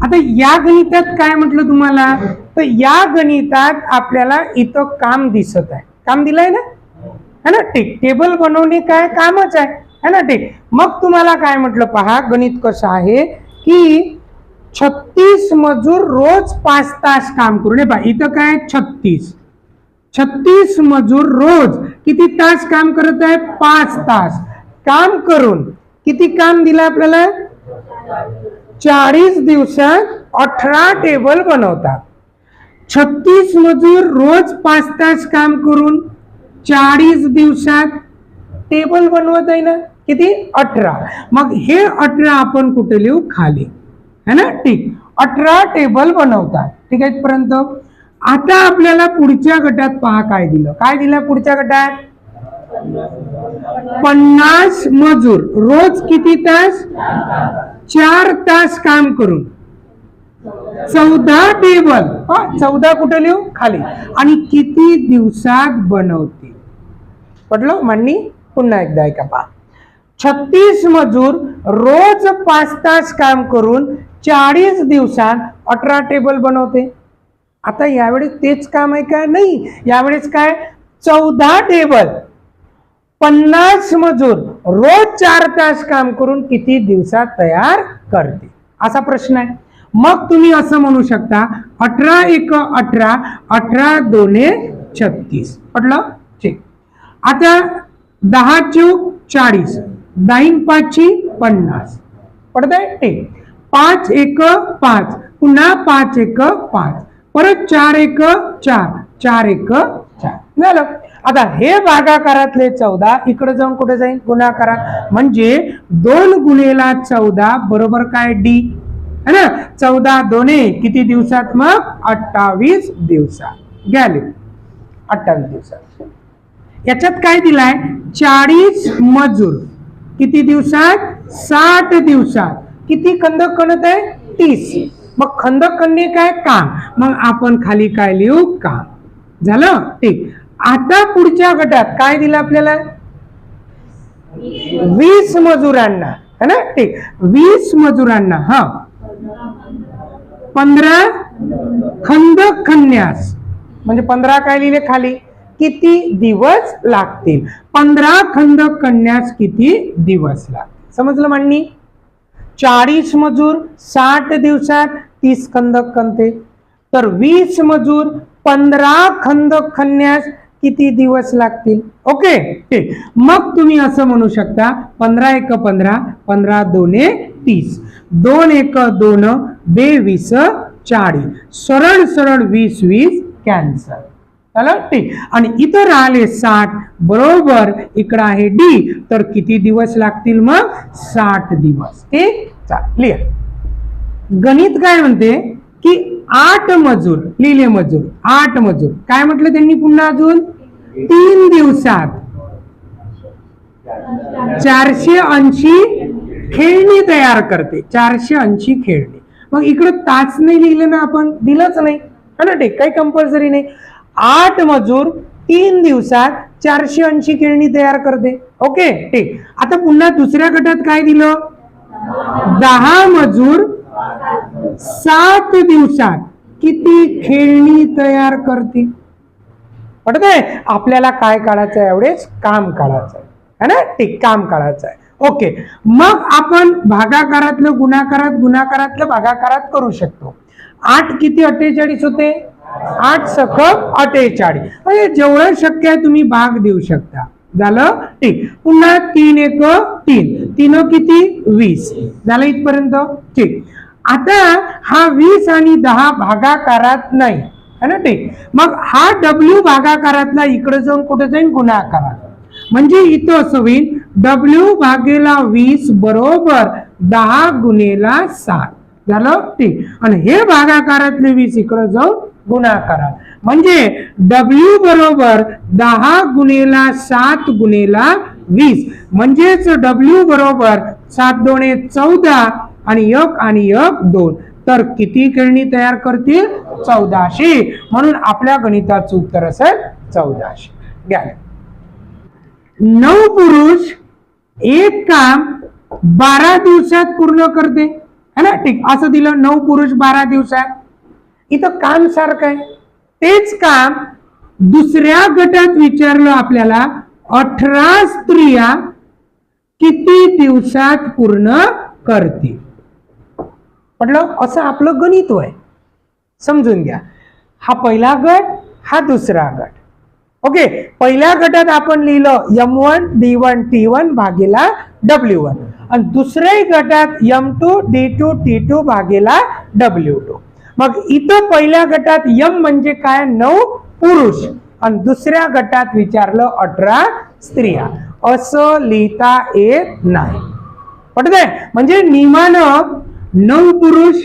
आता या गणितात काय म्हटलं तुम्हाला, तर या गणितात आपल्याला इथं काम दिसत आहे, काम दिलंय ना, है ना, ठीक. टेबल बनवणे काय कामच आहे, है ना, ठीक. मग तुम्हाला काय म्हटलं पहा, गणित कसं आहे की 36 मजूर रोज 5 तास काम करून, पहा इथं काय 36 मजूर रोज किती तास काम करत आहे, 5 तास काम करून किती काम दिलं आपल्याला, 40 दिवसात 18 टेबल बनवतात. 36 मजूर रोज 5 तास काम करून 40 दिवसात टेबल बनवत आहे ना, किती 18. मग हे 18 आपण कुठे लिहू, खाली, है ना, ठीक. 18 टेबल बनवतात, ठीक आहे इथपर्यंत. आता आपल्याला पुढच्या गटात पहा काय दिलं, काय दिलं पुढच्या गटात, 50 मजूर रोज किती तास, 4 तास काम करून 14 टेबल, 14 कुठे लिहू, खाली, आणि किती दिवसात बनवतील. पटलं मांडणी, पुन्हा एकदा ऐका पहा. 36 मजूर रोज 5 तास काम करून 40 दिवसात 18 टेबल बनवते. आता यावेळेस तेच काम आहे का, नाही, यावेळेस काय 14 टेबल, 50 मजूर रोज 4 तास काम करून किती दिवसात तयार करते, असा प्रश्न आहे. मग तुम्ही असं म्हणू शकता 18 एक 18, 18 दोने 36. पटलं, ठीक. आता 10 चौक 40, 10 पाची 50, पडतंय, ठीक. 5 एक 5, पुन्हा 5 एक 5, परत 4 एक 4, 4 एक 4 झालं. आता हे भागाकारातले 14 इकडे जाऊन कुठे जाईल, गुणाकारात, म्हणजे 2 गुणेला 14 बरोबर काय, डी, है ना. 14 दोने किती दिवसात, मग 28 दिवसात, गेले 28 दिवसात. याच्यात काय दिलाय, 40 मजूर किती दिवसात, 60 दिवसात, किती खंदक खणत आहे, 30. मग खंदक खणणे काय, काम, मग आपण खाली काय लिहू, काम, झालं, ठीक. आता पुढच्या गटात काय दिलं आपल्याला, 20 मजुरांना, है ना, ठीक. 20 मजुरांना 15 खंदक खणण्यास, म्हणजे 15 काय लिहिले खाली, किती दिवस लागतील, 15 खंदक खणण्यास किती दिवस लागतील. समजलं मांडणी. 40 मजूर 60 दिवसात 30 खंदक खणते, तर 20 मजूर 15 खंदक खणण्यास किती दिवस लागतील. ओके, ठीक. मग तुम्ही असं म्हणू शकता 15 एक 15, 15 दोने 30, 2 एक 2, 2 20 40, सरळ सरळ 20 20 कॅन्सल, झालं, ठीक. आणि इथं राहिले 60 बरोबर, इकडं आहे डी, तर किती दिवस लागतील, मग 60 दिवस, ठीक. क्लिअर. गणित काय म्हणते की 8 मजूर लिहिले, मजूर 8 मजूर काय म्हटलं त्यांनी, पुन्हा अजून 3 दिवसात 480 खेळणी तयार करते, 480 खेळणी. मग इकडे तास नाही लिहिलं ना आपण, दिलंच नाही, है ना, ठीक. काही कंपल्सरी नाही. 8 मजूर 3 दिवसात 480 खेळणी तयार करते. ओके, ठीक. आता पुन्हा दुसऱ्या गटात काय दिलं, 10 मजूर 7 दिवसात किती खेळणी तयार करतील. पटतंय, आपल्याला काय काढायचं आहे, एवढेच काम काढायचं आहे ना, ठीक, काम काढायचं आहे. ओके, मग आपण भागाकारातलं गुणाकारात, गुणाकारातलं भागाकारात करू शकतो. 8 किती 48 होते, 8 सख 48, म्हणजे जेवढं शक्य आहे तुम्ही भाग देऊ शकता, झालं, ठीक. पुन्हा 3 एक 3, 3 किती 20, झालं इथपर्यंत, ठीक. आता हा 20 आणि 10 भागाकारात नाही, है ना, ठीक. मग हा W भागाकारातला इकडे जाऊन कुठे जाईल, गुणाकारात, म्हणजे इथं असं होईल W भागेला 20 बरोबर 10 गुणेला 7, झालं, ठीक. आणि हे भागाकारातले 20 इकडे जाऊन गुणाकारात, म्हणजे W बरोबर 10 गुणेला 7 गुणेला 20, म्हणजेच W बरोबर 7 दोने 14 आणि 1 आणि 1 2, तर किती खेळणी तयार करतील, 1400. म्हणून आपल्या गणिताचं उत्तर असेल 1400. घ्या. 9 पुरुष एक काम 12 दिवसात पूर्ण करते, है ना, ठीक. असं दिलं 9 पुरुष 12 दिवसात. इथं काम सारखं आहे. तेच काम दुसऱ्या गटात विचारलं आपल्याला, 18 स्त्रिया किती दिवसात पूर्ण करतील. म्हटलं असं आपलं गणित आहे, समजून घ्या. हा पहिला गट, हा दुसरा गट. ओके, पहिल्या गटात आपण लिहिलं M1 D1 T1 भागेला W1 आणि दुसऱ्या गटात M2 D2 T2 भागेला W2. मग इथं पहिल्या गटात M म्हणजे काय, 9 पुरुष आणि दुसऱ्या गटात विचारलं 18 स्त्रिया. असं लिहिता येत नाही. पटतंय? म्हणजे नियमानं 9 पुरुष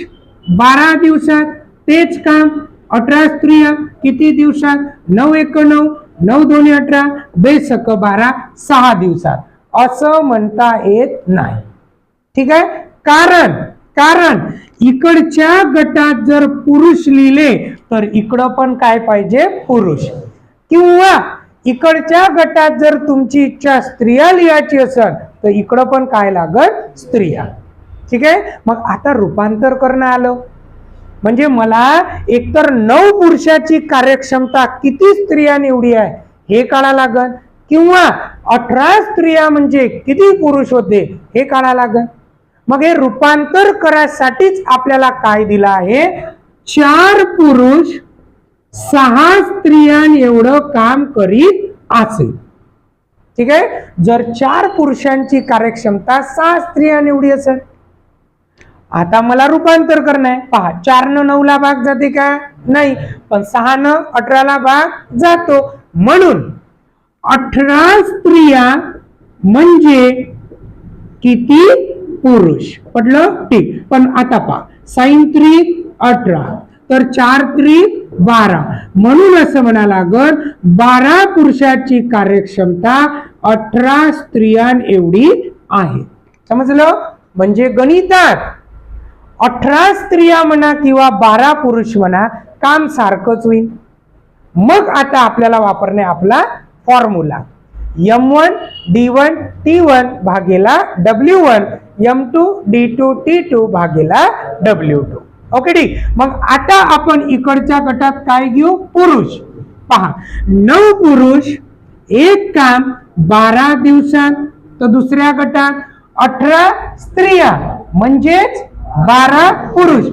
12 दिवसात, तेच काम 18 स्त्रिया किती दिवसात, 9 एक 9, 9 दोन्ही 18, बेसक 12, 6 दिवसात. असं म्हणता येत नाही. ठीक आहे. कारण इकडच्या गटात जर पुरुष लिहिले तर इकडं पण काय पाहिजे, पुरुष. किंवा इकडच्या गटात जर तुमची इच्छा स्त्रिया लिहायची असेल तर इकडं पण काय लागत, स्त्रिया. ठीक आहे. मग आता रूपांतर करणं आलं म्हणजे मला एकतर 9 पुरुषाची कार्यक्षमता किती स्त्रिया निवडी आहे हे काढा लागल, किंवा 18 स्त्रिया म्हणजे किती पुरुष होते हे काढा लागल. मग हे रूपांतर करायसाठीच आपल्याला काय दिलं आहे, 4 पुरुष 6 स्त्रियां एवढं काम करीत असेल. ठीक आहे. जर 4 पुरुषांची कार्यक्षमता 6 स्त्रिया निवडी असेल. आता मला रूपांतर करणं आहे. पहा, 4 न 9 ला भाग जाते का, नाही, पण 6 न 18 ला भाग जातो. म्हणून 18 स्त्रिया म्हणजे किती पुरुष. पटलं? ठीक. पण आता पहा, 6 त्रिक 18 तर 4 त्रिक 12, म्हणून असं म्हणा लागत 12 पुरुषाची कार्यक्षमता 18 स्त्रियां एवढी आहे. समजलं? म्हणजे गणितात 18 स्त्रिया म्हणा किंवा 12 पुरुष म्हणा, काम सारखंच होईल. मग आता आपल्याला वापरणे आपला फॉर्म्युला, M1 D1 T1 भागेला W1, M2 D2 T2 भागेला W2. ओके, ठीक. मग आता आपण इकडच्या गटात काय घेऊ, पुरुष. पहा, 9 पुरुष एक काम 12 दिवसात, तर दुसऱ्या गटात 18 स्त्रिया म्हणजेच 12 पुरुष.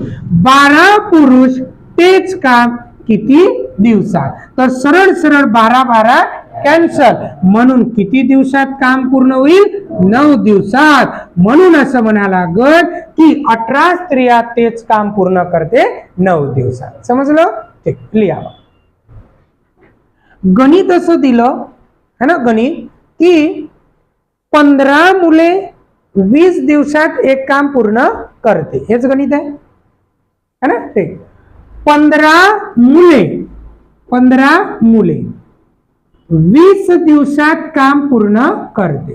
12 पुरुष तेच काम किती दिवसात. तर सरळ सरळ 12 12 कॅन्सल, म्हणून किती दिवसात काम पूर्ण होईल, 9 दिवसात. म्हणून असं म्हणा लागत की 18 स्त्रिया तेच काम पूर्ण करते 9 दिवसात. समजलं? ठीक. लिहा. गणित असं दिलं है ना, गणित की 15 मुले 20 दिवसात एक काम पूर्ण करते. हेच गणित आहे है ना. ठीक. 15 मुले 20 दिवसात काम पूर्ण करते.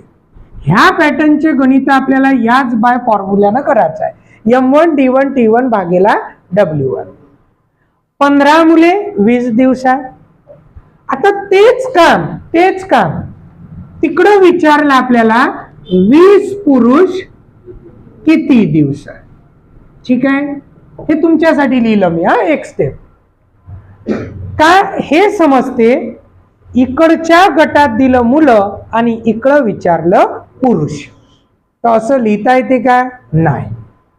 ह्या पॅटर्नचे गणित आपल्याला याच बाय फॉर्म्युल्यानं करायचं आहे, M1 D1 T1 भागेला W1. 15 मुले 20 दिवसात. आता तेच काम तिकडं विचारलं आपल्याला, 20 पुरुष किती दिवसात. ठीक आहे. हे तुमच्यासाठी लिहिलं मी, हा एक स्टेप. काय हे समजते, इकडच्या गटात दिलं मुलं आणि इकडं विचारलं पुरुष, तर असं लिहिता येते का, नाही.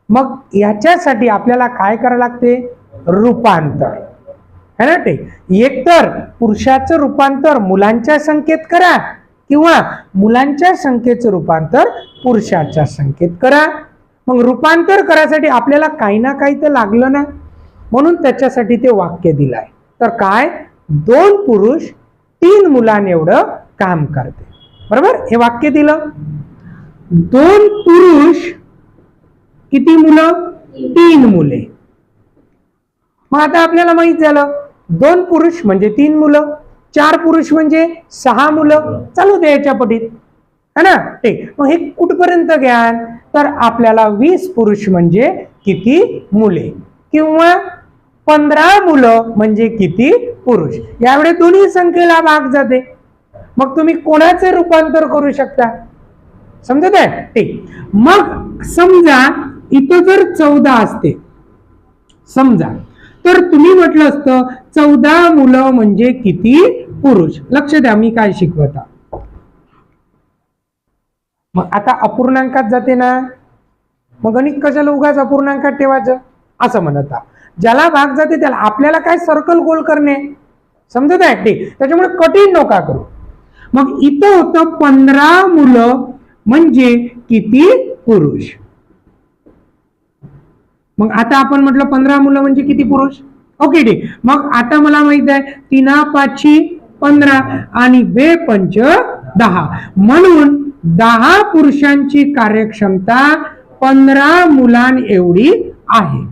मग याच्यासाठी आपल्याला काय करावं लागते, रूपांतर है ना. ते एकतर पुरुषाचं रूपांतर मुलांच्या संख्येत करा किंवा मुलांच्या संख्येचं रूपांतर पुरुषाच्या संख्येत करा. मग रूपांतर करायसाठी आपल्याला काही ना काही तर लागलं ना, म्हणून त्याच्यासाठी ते वाक्य दिलंय. तर काय, 2 पुरुष 3 मुलांनी एवढं काम करते. बरोबर, हे वाक्य दिलं. 2 पुरुष किती मुलं, 3 मुले. मग आता आपल्याला माहित झालं 2 पुरुष म्हणजे 3 मुलं, 4 पुरुष म्हणजे 6 मुलं. चालू दे याच्या पटीत है ना. ठीक. मग हे कुठपर्यंत घ्या, तर आपल्याला 20 पुरुष म्हणजे किती मुले किंवा 15 मुलं म्हणजे किती पुरुष, यावेळी दोन्ही संख्येला भाग जाते. मग तुम्ही कोणाचे रूपांतर करू शकता, समजत आहे. ठीक. मग समजा इथं जर 14 असते समजा, तर तुम्ही म्हटलं असतं 14 मुलं म्हणजे किती पुरुष. लक्ष द्या मी काय शिकवता. मग आता अपूर्णांकात जाते ना, मग गणित कशाला उगाच अपूर्णांकात ठेवायचं असं म्हणत. ज्याला भाग जाते त्याला आपल्याला काय सर्कल गोल करणे समजत आहे ते, त्याच्यामुळे कठीण नका करू. मग इथं होतं 15 मुलं म्हणजे किती पुरुष. मग आता आपण म्हटलं 15 मुलं म्हणजे किती पुरुष. ओके ठीक. मग आता मला माहित आहे 3 5 15 आणि 2 5 10, म्हणून 10 पुरुषांची कार्यक्षमता 15 मुलां एवढी आहे.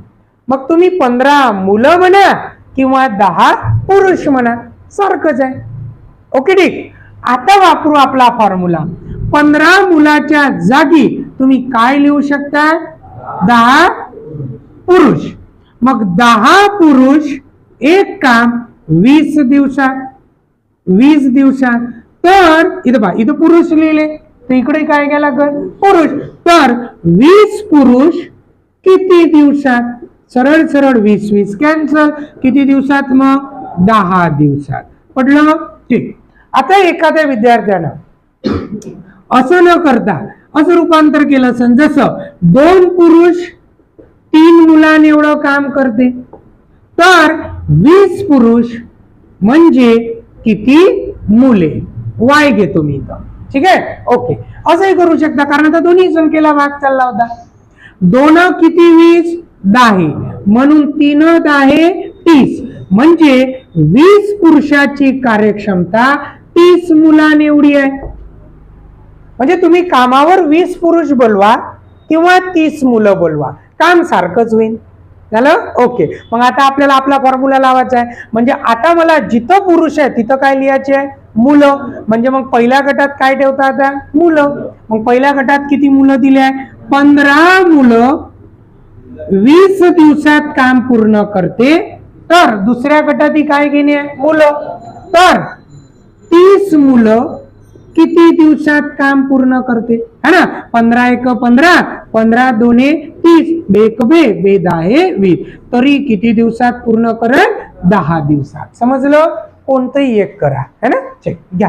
मग तुम्ही 15 मुलं म्हणा किंवा 10 पुरुष म्हणा, सारखंच आहे. ओके ठीक. आता वापरू आपला फॉर्म्युला. 15 मुलाच्या जागी तुम्ही काय लिहू शकता, 10 पुरुष. मग 10 पुरुष एक काम 20 दिवसात, 20 दिवसात. तर इथं पहा, इथं पुरुष लिहिले तर इकडे काय घ्यायला लागेल पुरुष. तर 20 पुरुष किती दिवसात, सरळ सरळ 20 20 कॅन्सल, किती दिवसात मग 10 दिवसात. पटलं मग ठीक. आता एखाद्या विद्यार्थ्यानं असं न करता असं रूपांतर केलं असेल, जसं 2 पुरुष 3 मुलांनी एवढं काम करते, तर 20 पुरुष म्हणजे किती मुले. वाय घेतो मी इथं, ठीक आहे. ओके, असंही करू शकता कारण आता दोन्ही संख्येला भाग चालला होता. 2 किती 20 10, म्हणून 3 10 30, म्हणजे 20 पुरुषाची कार्यक्षमता 30 मुलांनी एवढी आहे. म्हणजे तुम्ही कामावर 20 पुरुष बोलवा किंवा 30 मुलं बोलवा, काम सारखंच होईल. झालं. ओके. मग आता आपल्याला आपला फॉर्म्युला लावायचा आहे. म्हणजे आता मला जिथं पुरुष आहे तिथं काय लिहायचे आहे, मुलं. म्हणजे मग पहिल्या गटात काय ठेवता आता, मुलं. मग पहिल्या गटात किती मुलं दिले आहे, 15 मुलं 20 दिवसात काम पूर्ण करते. तर दुसऱ्या गटात काय घेणे आहे, मुलं. तर 30 मुलं किती दिवसात काम पूर्ण करते, है ना. 15 1 15, 15 2 30, 2 1 2, 2 10 20, तरी किती दिवसात पूर्ण करेल, 10 दिवसात. समजलं. कोणतंही एक करा, है ना. चेक घ्या.